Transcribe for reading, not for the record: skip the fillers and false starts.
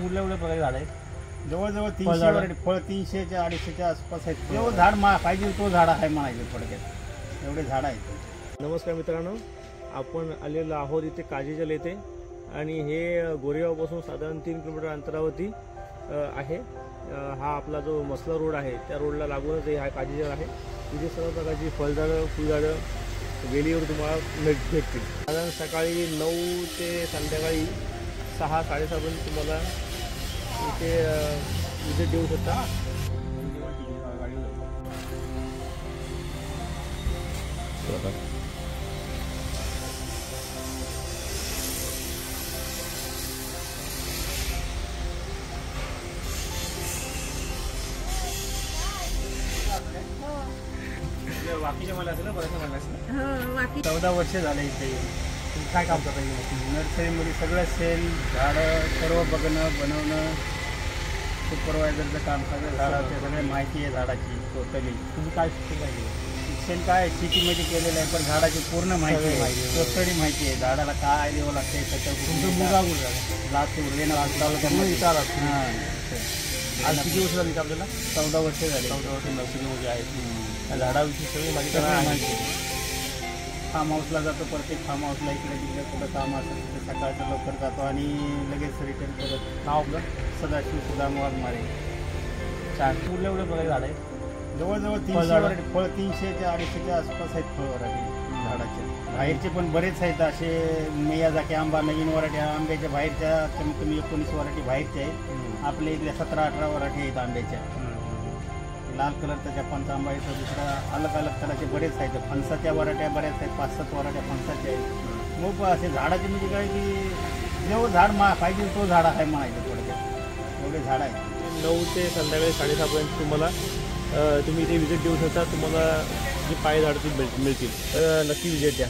कुठल्या कुठल्या प्रकारचे झाड आहेत? जवळजवळ 300 व्हरायटी, फळ 300च्या 250च्या आसपास आहेत. जेवढं झाड पाहिजे तो झाड आहे म्हणायचं थोडक्यात, एवढे झाड आहेत. नमस्कार मित्रांनो, आपण आलेलो आहोत इथे काजीजल येथे आणि हे गोरेगावपासून साधारण 3 किलोमीटर अंतरावरती आहे. हा आपला जो मसला रोड आहे त्या रोडला लागूनच हा काजीजल आहे. इथे सर्व प्रकारची फळझाडं, फुलझाडं वेलीवर तुम्हाला भेटतील. साधारण सकाळी 9 ते संध्याकाळी 6-6:30 पर्यंत तुम्हाला इथे विजिट देऊ शकता. वाकीच्या मला असेल ना, बऱ्याच मला असेल. 14 वर्ष झाले इथे. तुम्ही काय काम करता येईल? नर्सरीमध्ये सगळं सेल, झाडं सर्व बघणं, बनवणं, सुपरवायझरचं काम, सगळं झाडाचे सगळे माहिती आहे झाडाची टोटली. तुम्ही काय शिक्षण आहे? शिक्षण काय सिटीमध्ये केलेलं आहे, पण झाडाची पूर्ण माहिती आहे, टोटली माहिती आहे. झाडाला काय द्यावं लागते, तुमचं मुगा लातूर रेणापूर तालुक्यामध्ये विचारात. हां. आज किती वर्ष झाली आपल्याला? 14 वर्ष झाले. 14 वर्ष नर्सरीमध्ये आहेत. त्या झाडाविषयी सगळी माहिती माहिती. फार्म हाऊसला जातो, प्रत्येक फार्म हाऊसला इकडे तिकडे कुठं काम असेल तिथे सकाळचं लवकर जातो आणि लगेच रिटर्न करत. नाव आपलं? सदाशिव सुदाम वाघमारे. छान. कुठल्या कुठल्या प्रकारचे झाड आहेत? जवळजवळ 300 व्हरायटी, फळ 300च्या 250च्या आसपास आहेत फळ व्हरायटी झाडाचे. बाहेरचे पण बरेच आहेत असे. मियाजाकी आंबा, नवीन व्हरायटी आंब्याच्या बाहेरच्या कमीत कमी 19 व्हरायटी बाहेरच्या आहेत. आपल्या इथल्या 17-18 व्हरायटी आहेत आंब्याच्या. लाल कलरचा जपानचा आंबा येतो, दुसरा अलग अलग तराचे बरेच आहेत. फणसाच्या व्हरायट्या बऱ्याच आहेत, 5-7 व्हरायट्या फणसाच्या आहेत. मग असे झाडाचे म्हणजे काय की जेवढं झाड पाहिजे तो झाड आहे म्हणायचं थोडक्यात, एवढे झाड आहेत. 9 ते संध्याकाळी 6:30 पर्यंत तुम्हाला तुम्ही इथे विजिट देऊ शकता. तुम्हाला जे पाय झाड मिळतील, नक्की विजिट द्या.